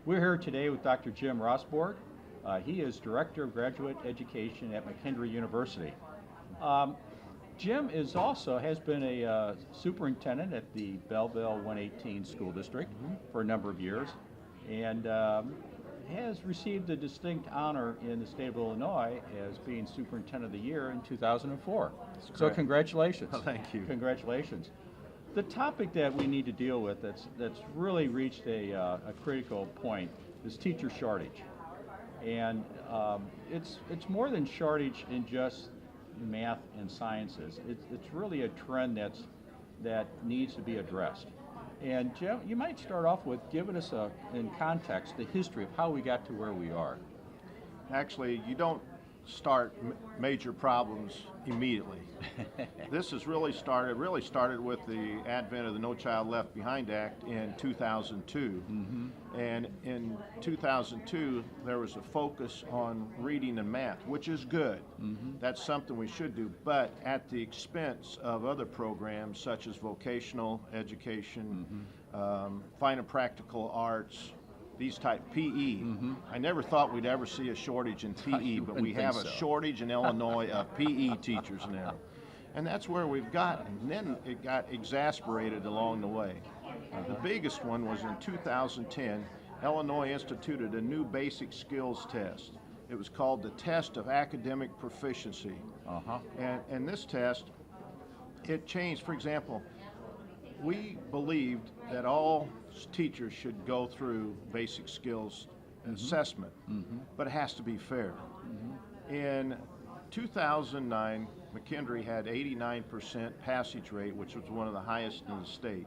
We're here today with Dr. Jim Rosborg. He is Director of Graduate Education at McKendree University. Um, Jim is also has been a superintendent at the Belleville 118 School District for a number of years, and has received a distinct honor in the state of Illinois as being Superintendent of the Year in 2004. So correct. congratulations. Thank you. Congratulations. The topic that we need to deal with that's really reached a critical point is teacher shortage, and it's more than shortage in just math and sciences. It's really a trend that needs to be addressed. And Jim, you might start off with giving us in context the history of how we got to where we are. Actually, you don't start major problems immediately. This has really started with the advent of the No Child Left Behind Act in 2002. And in 2002, there was a focus on reading and math, which is good. That's something we should do, but at the expense of other programs such as vocational education, fine and practical arts, these type PE. I never thought we'd ever see a shortage in PE, but we have a shortage in Illinois of PE teachers now. And that's where we've gotten. And then it got exasperated along the way. The biggest one was in 2010, Illinois instituted a new basic skills test. It was called the Test of Academic Proficiency. And this test, it changed. For example, we believed that all teachers should go through basic skills assessment, but it has to be fair. In 2009, McKendree had 89% passage rate, which was one of the highest in the state.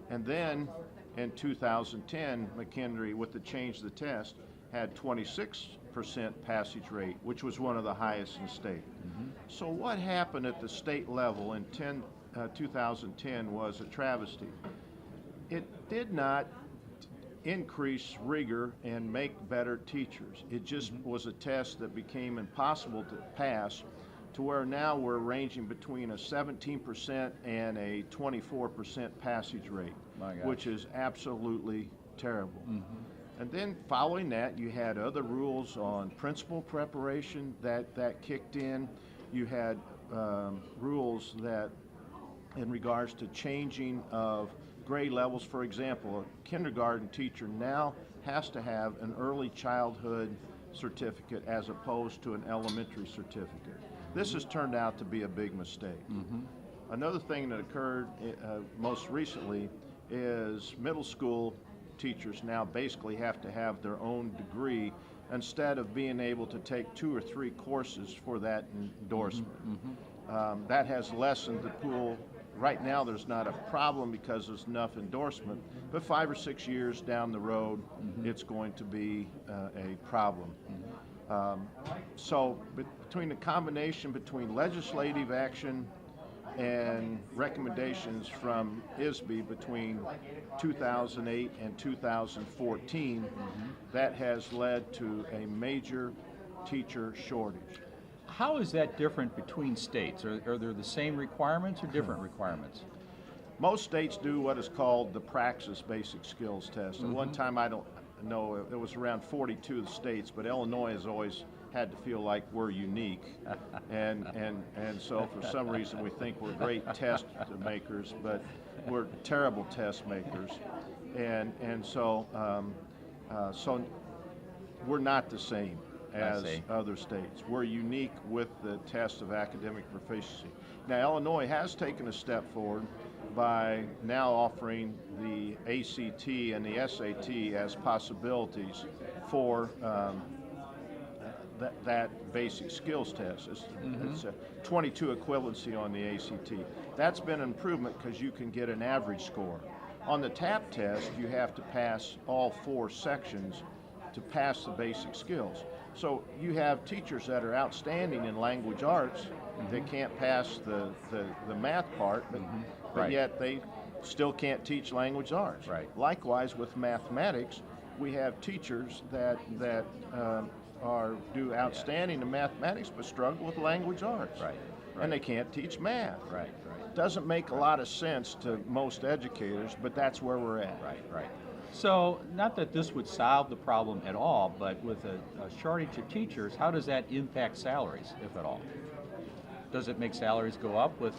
And then in 2010, McKendree, with the change of the test, had 26% passage rate, which was one of the highest in the state. So what happened at the state level in 2010 was a travesty. It did not increase rigor and make better teachers. It just was a test that became impossible to pass, to where now we're ranging between a 17% and a 24% passage rate, which is absolutely terrible. And then following that, you had other rules on principal preparation that kicked in. You had rules that in regards to changing of grade levels. For example, a kindergarten teacher now has to have an early childhood certificate as opposed to an elementary certificate. This has turned out to be a big mistake. Another thing that occurred most recently is middle school teachers now basically have to have their own degree instead of being able to take 2 or 3 courses for that endorsement. That has lessened the pool. Right now there's not a problem because there's enough endorsement, but 5 or 6 years down the road, it's going to be a problem. So between the combination between legislative action and recommendations from ISB between 2008 and 2014, that has led to a major teacher shortage. How is that different between states? Are there the same requirements or different requirements? Most states do what is called the Praxis Basic Skills Test. At one time, I don't know, it was around 42 of the states, but Illinois has always had to feel like we're unique. And so for some reason we think we're great test makers, but we're terrible test makers. And so we're not the same as other states. We're unique with the test of academic proficiency. Now, Illinois has taken a step forward by now offering the ACT and the SAT as possibilities for that basic skills test. It's a 22 equivalency on the ACT. That's been an improvement because you can get an average score. On the TAP test, you have to pass all 4 sections to pass the basic skills. So you have teachers that are outstanding in language arts. They can't pass the math part, but yet they still can't teach language arts. Likewise, with mathematics, we have teachers that do outstanding in mathematics but struggle with language arts. And they can't teach math. Doesn't make a lot of sense to most educators, but that's where we're at. So, not that this would solve the problem at all, but with a shortage of teachers, how does that impact salaries, if at all? Does it make salaries go up with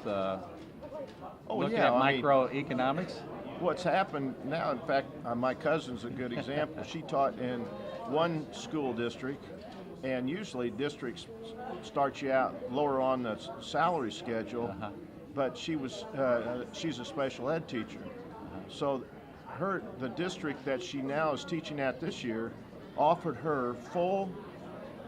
looking at I mean, microeconomics? what's happened now, in fact, my cousin's a good example. She taught in one school district, and usually districts start you out lower on the salary schedule, but she's a special ed teacher. So the district that she now is teaching at this year offered her full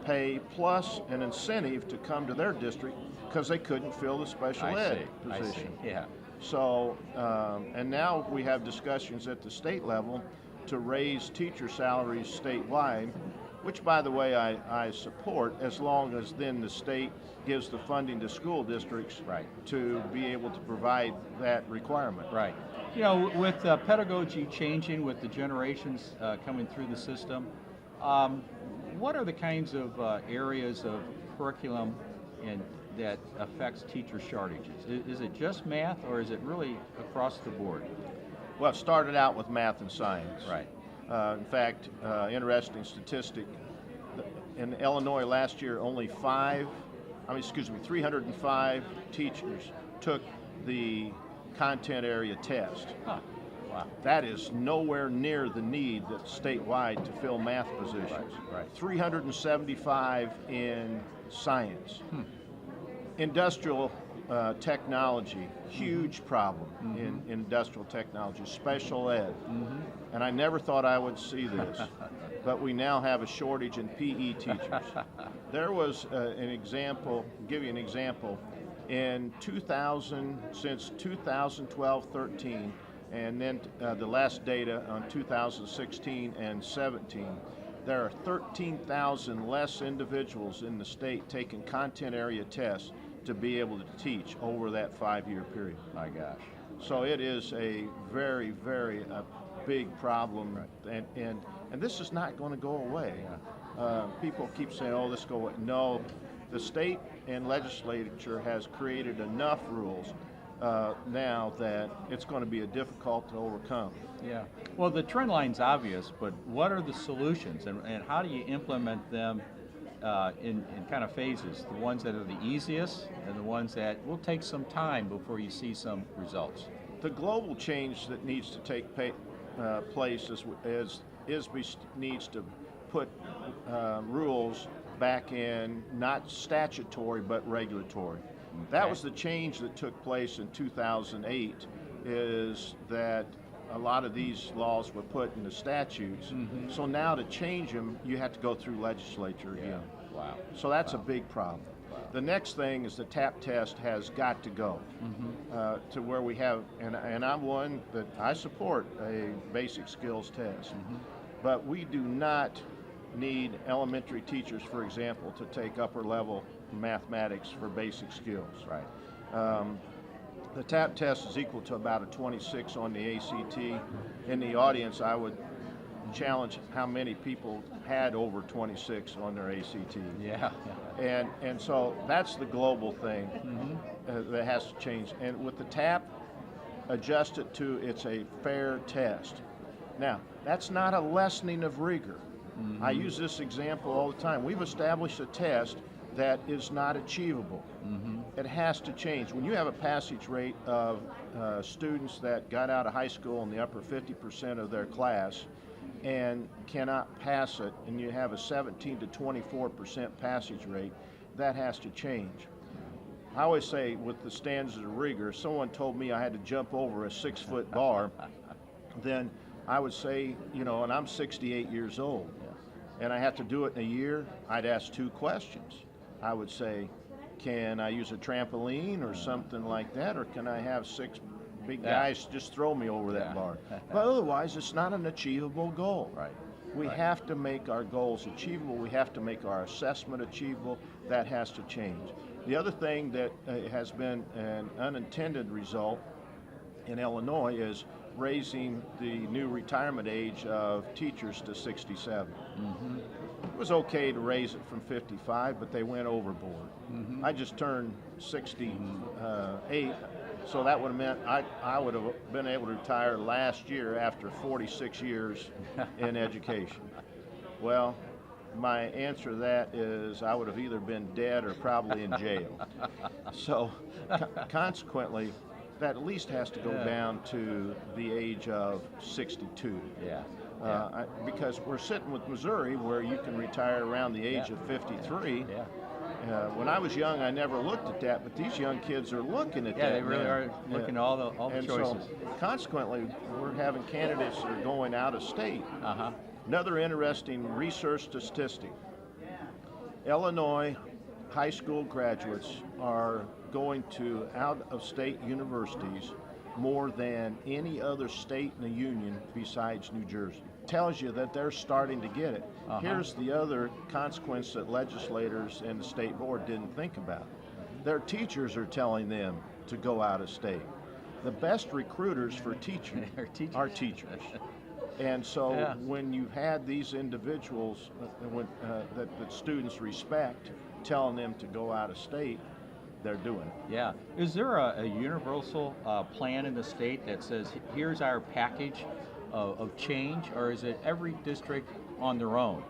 pay plus an incentive to come to their district because they couldn't fill the special ed position. I see, yeah. So, and now we have discussions at the state level to raise teacher salaries statewide, which, by the way, I support, as long as then the state gives the funding to school districts to be able to provide that requirement. Right. You know, with pedagogy changing, with the generations coming through the system, what are the kinds of areas of curriculum that affects teacher shortages? Is it just math, or is it really across the board? Well, it started out with math and science. Right. In fact, interesting statistic, in Illinois last year, 305 teachers took the content area test. Huh. Wow. That is nowhere near the need that's statewide to fill math positions. Right. 375 in science. Industrial technology, huge problem in industrial technology, special ed. And I never thought I would see this, but we now have a shortage in PE teachers. There was an example, give you an example, in 2000, since 2012-13, and then the last data on 2016 and 17, there are 13,000 less individuals in the state taking content area tests to be able to teach over that 5-year period. My gosh. So it is a very, very big problem, and this is not going to go away. People keep saying, "Oh, this go away." No, the state and legislature has created enough rules now that it's going to be difficult to overcome. Yeah. Well, the trend line's obvious, but what are the solutions, and how do you implement them in kind of phases? The ones that are the easiest, and the ones that will take some time before you see some results. The global change that needs to take place needs to put rules back in, not statutory but regulatory. That was the change that took place in 2008, is that a lot of these laws were put into statutes. So now to change them, you have to go through legislature again. Wow. So that's a big problem. The next thing is the TAP test has got to go to where we have, and I'm one that I support a basic skills test, but we do not need elementary teachers, for example, to take upper level mathematics for basic skills. Right. The TAP test is equal to about a 26 on the ACT. In the audience, I would challenge how many people had over 26 on their ACT. Yeah. And so that's the global thing that has to change. And with the TAP, adjust it to it's a fair test. Now, that's not a lessening of rigor. I use this example all the time. We've established a test that is not achievable. It has to change. When you have a passage rate of students that got out of high school in the upper 50% of their class and cannot pass it, and you have a 17 to 24% passage rate, that has to change. I always say with the standards of rigor, if someone told me I had to jump over a 6-foot bar, then I would say, and I'm 68 years old, and I have to do it in a year, I'd ask 2 questions. I would say, can I use a trampoline or something like that, or can I have 6 big guys just throw me over that bar? But otherwise, it's not an achievable goal. We have to make our goals achievable. We have to make our assessment achievable. That has to change. The other thing that has been an unintended result in Illinois is raising the new retirement age of teachers to 67. It was okay to raise it from 55, but they went overboard. I just turned 68 So that would have meant I would have been able to retire last year after 46 years in education. Well, my answer to that is I would have either been dead or probably in jail. So consequently, that at least has to go down to the age of 62. Yeah. Because we're sitting with Missouri where you can retire around the age of 53. Yeah. When I was young, I never looked at that, but these young kids are looking at that. Yeah, they really now. are looking at all the And choices. so, consequently, we're having candidates that are going out of state. Uh-huh. Another interesting research statistic. Illinois high school graduates are going to out-of-state universities more than any other state in the union besides New Jersey. Tells you that they're starting to get it. Here's the other consequence that legislators and the state board didn't think about. Their teachers are telling them to go out of state. The best recruiters for teachers are teachers. And so when you had these individuals that students respect telling them to go out of state, they're doing it. Yeah. Is there a universal plan in the state that says, here's our package of change, or is it every district on their own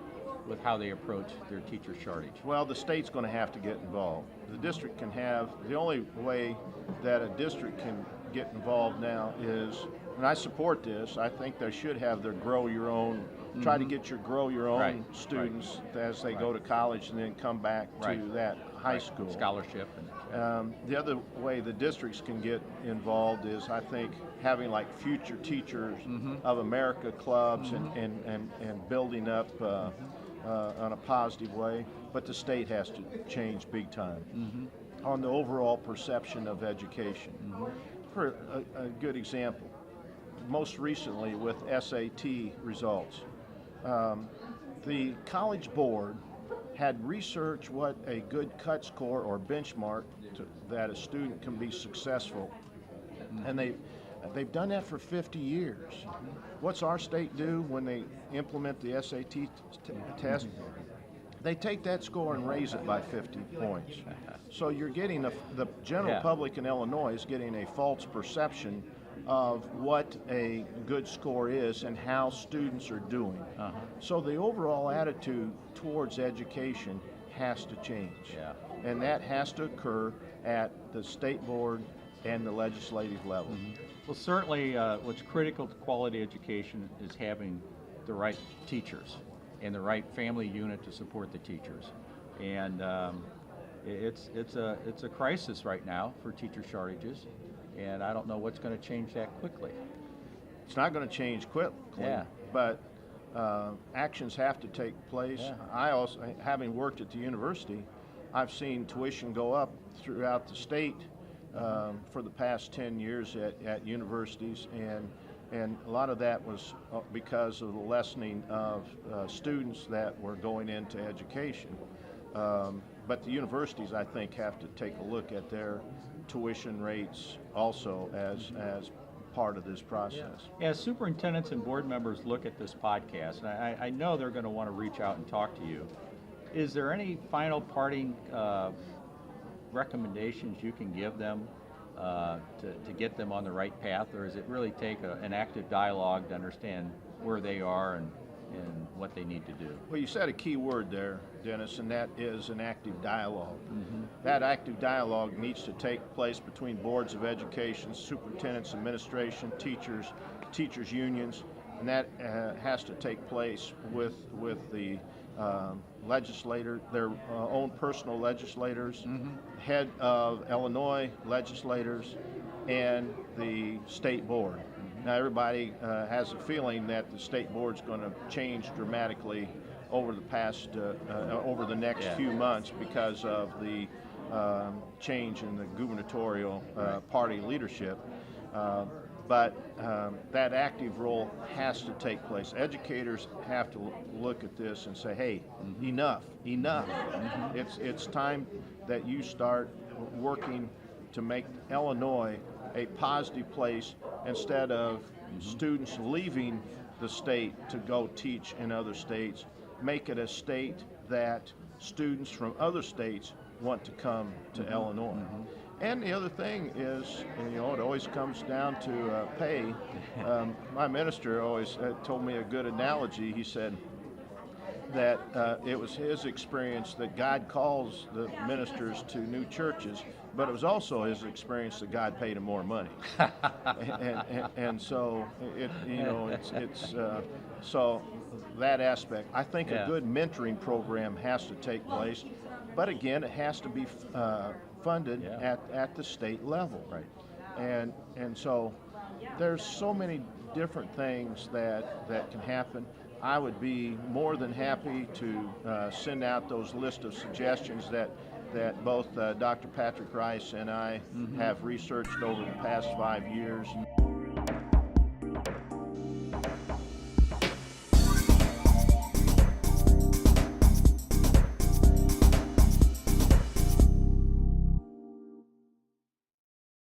with how they approach their teacher shortage? Well, the state's going to have to get involved. The district can have, the only way that a district can get involved now is, and I support this, I think they should have their grow your own, try to get your grow your own students as they go to college and then come back to that high school. Scholarship. The other way the districts can get involved is, I think, having like Future Teachers of America clubs and building up on a positive way. But the state has to change big time on the overall perception of education. For a good example, most recently with SAT results, the College Board had researched what a good cut score or benchmark that a student can be successful, and they've done that for 50 years. What's our state do when they implement the SAT test? They take that score and raise it by 50 points. So you're getting the general public in Illinois is getting a false perception of what a good score is and how students are doing. So the overall attitude towards education has to change. And that has to occur at the state board and the legislative level. Well, certainly what's critical to quality education is having the right teachers and the right family unit to support the teachers. And it's a crisis right now for teacher shortages, and I don't know what's going to change that quickly. It's not going to change quickly, but actions have to take place. I also, having worked at the university, I've seen tuition go up throughout the state for the past 10 years at universities, and a lot of that was because of the lessening of students that were going into education. But the universities, I think, have to take a look at their tuition rates also as part of this process. As superintendents and board members look at this podcast, and I know they're going to want to reach out and talk to you, is there any final parting recommendations you can give them to get them on the right path, or does it really take an active dialogue to understand where they are and what they need to do? Well, you said a key word there, Dennis, and that is an active dialogue. That active dialogue needs to take place between boards of education, superintendents, administration, teachers unions, and that has to take place with the legislator, their own personal legislators, head of Illinois legislators, and the state board. Now, everybody has a feeling that the state board's going to change dramatically over the next few months because of the change in the gubernatorial party leadership. But that active role has to take place. Educators have to look at this and say, hey, enough. It's time that you start working to make Illinois a positive place instead of students leaving the state to go teach in other states. Make it a state that students from other states want to come to Illinois. And the other thing is, and, it always comes down to pay. My minister always told me a good analogy. He said that it was his experience that God calls the ministers to new churches, but it was also his experience that God paid him more money. and so so that aspect. I think a good mentoring program has to take place, but again, it has to be funded at the state level. Right. And so there's so many different things that can happen. I would be more than happy to send out those list of suggestions that both Dr. Patrick Rice and I have researched over the past 5 years.